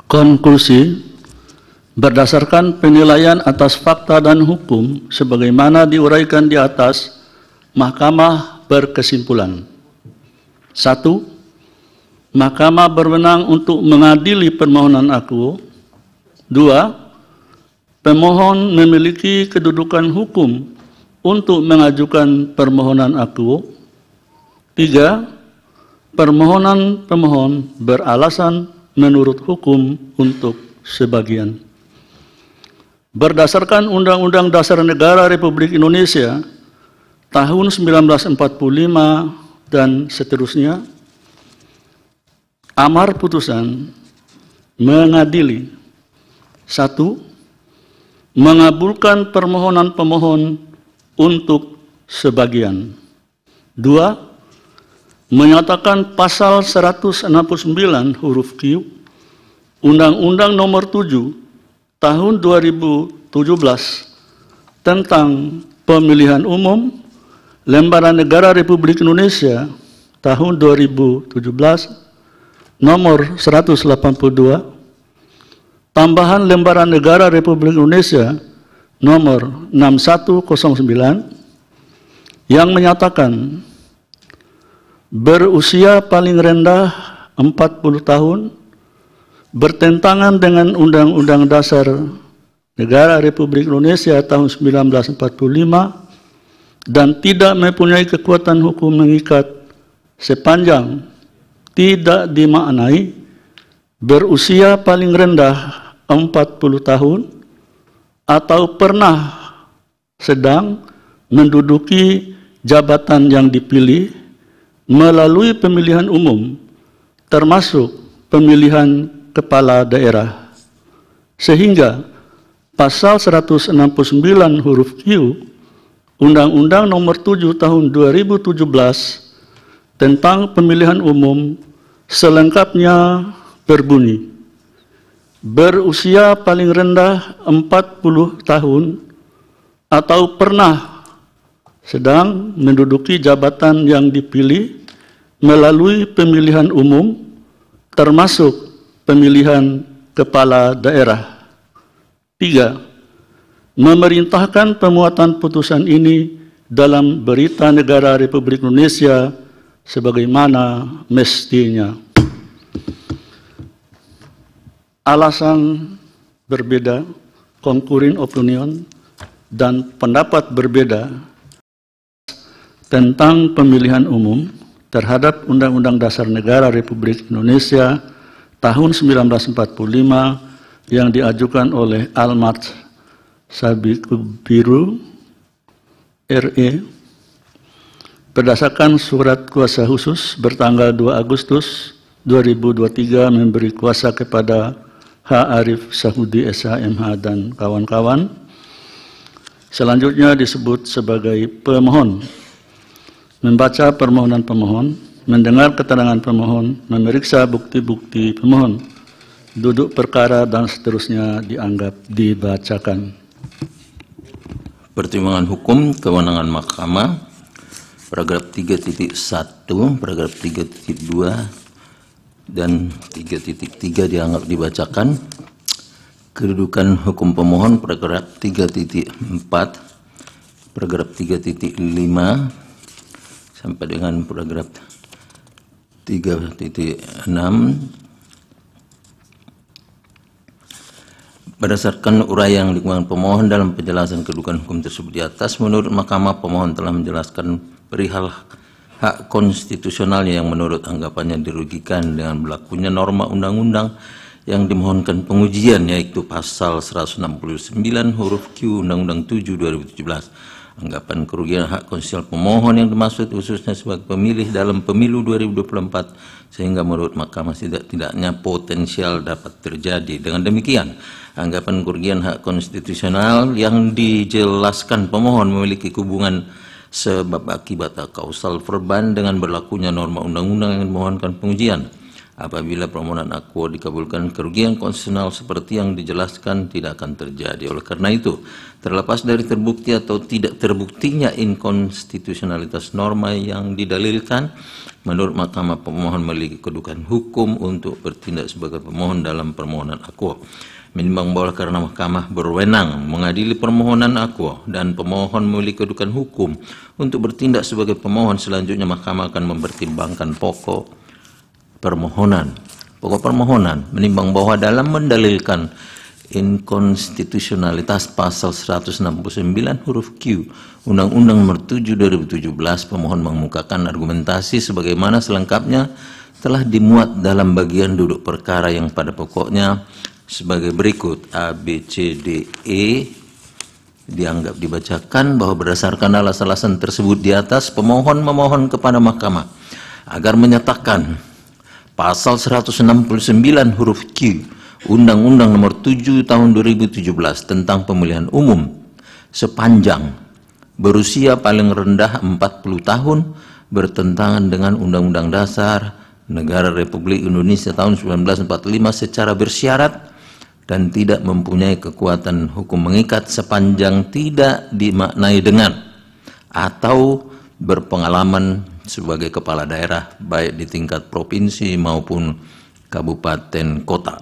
Konklusi, berdasarkan penilaian atas fakta dan hukum sebagaimana diuraikan di atas, Mahkamah berkesimpulan: 1. Mahkamah berwenang untuk mengadili permohonan akuo. 2. Pemohon memiliki kedudukan hukum untuk mengajukan permohonan akuo. 3. Permohonan pemohon beralasan menurut hukum untuk sebagian. Berdasarkan Undang-Undang Dasar Negara Republik Indonesia tahun 1945 dan seterusnya, amar putusan mengadili: 1. Mengabulkan permohonan pemohon untuk sebagian. 2. Menyatakan pasal 169 huruf Q Undang-Undang Nomor 7 Tahun 2017 tentang Pemilihan Umum Lembaran Negara Republik Indonesia tahun 2017 nomor 182, tambahan Lembaran Negara Republik Indonesia nomor 6109 yang menyatakan berusia paling rendah 40 tahun bertentangan dengan Undang-Undang Dasar Negara Republik Indonesia tahun 1945 dan tidak mempunyai kekuatan hukum mengikat sepanjang tidak dimaknai berusia paling rendah 40 tahun atau pernah sedang menduduki jabatan yang dipilih melalui pemilihan umum termasuk pemilihan kepala daerah, sehingga pasal 169 huruf Q Undang-Undang Nomor 7 Tahun 2017 tentang pemilihan umum selengkapnya berbunyi: berusia paling rendah 40 tahun atau pernah sedang menduduki jabatan yang dipilih melalui pemilihan umum termasuk pemilihan kepala daerah. 3. Memerintahkan pemuatan putusan ini dalam Berita Negara Republik Indonesia sebagaimana mestinya. Alasan berbeda, concurring opinion, dan pendapat berbeda tentang pemilihan umum terhadap Undang-Undang Dasar Negara Republik Indonesia tahun 1945 yang diajukan oleh Almat Sabikubiru RE berdasarkan surat kuasa khusus bertanggal 2 Agustus 2023 memberi kuasa kepada H. Arif Sahudi SH.MH dan kawan-kawan. Selanjutnya disebut sebagai pemohon. Membaca permohonan pemohon, mendengar keterangan pemohon, memeriksa bukti-bukti pemohon, duduk perkara dan seterusnya dianggap dibacakan. Pertimbangan hukum kewenangan Mahkamah, paragraf 3.1, paragraf 3.2 dan 3.3 dianggap dibacakan. Kedudukan hukum pemohon, paragraf 3.4, paragraf 3.5 sampai dengan paragraf 3.6. Berdasarkan uraian yang dikemukakan pemohon dalam penjelasan kedudukan hukum tersebut di atas, menurut Mahkamah pemohon telah menjelaskan perihal hak konstitusionalnya yang menurut anggapannya dirugikan dengan berlakunya norma undang-undang yang dimohonkan pengujian, yaitu pasal 169 huruf Q Undang-Undang 7 2017. Anggapan kerugian hak konstitusional pemohon yang dimaksud khususnya sebagai pemilih dalam pemilu 2024, sehingga menurut Mahkamah tidaknya potensial dapat terjadi. Dengan demikian, anggapan kerugian hak konstitusional yang dijelaskan pemohon memiliki hubungan sebab akibat kausal verban dengan berlakunya norma undang-undang yang dimohonkan pengujian. Apabila permohonan akuo dikabulkan, kerugian konstitusional seperti yang dijelaskan tidak akan terjadi. Oleh karena itu, terlepas dari terbukti atau tidak terbuktinya inkonstitusionalitas norma yang didalilkan, menurut Mahkamah pemohon memiliki kedudukan hukum untuk bertindak sebagai pemohon dalam permohonan akuo. Menimbang bahwa karena Mahkamah berwenang mengadili permohonan akuo dan pemohon memiliki kedudukan hukum untuk bertindak sebagai pemohon, selanjutnya Mahkamah akan mempertimbangkan pokok permohonan. Menimbang bahwa dalam mendalilkan inkonstitusionalitas pasal 169 huruf Q Undang-Undang Nomor 7 2017, pemohon mengemukakan argumentasi sebagaimana selengkapnya telah dimuat dalam bagian duduk perkara yang pada pokoknya sebagai berikut. A, B, C, D, E dianggap dibacakan bahwa berdasarkan alasan-alasan tersebut di atas, pemohon memohon kepada Mahkamah agar menyatakan pasal 169 huruf Q Undang-Undang Nomor 7 Tahun 2017 tentang pemilihan umum sepanjang berusia paling rendah 40 tahun bertentangan dengan Undang-Undang Dasar Negara Republik Indonesia tahun 1945 secara bersyarat dan tidak mempunyai kekuatan hukum mengikat sepanjang tidak dimaknai dengan atau berpengalaman sebagai kepala daerah baik di tingkat provinsi maupun kabupaten kota.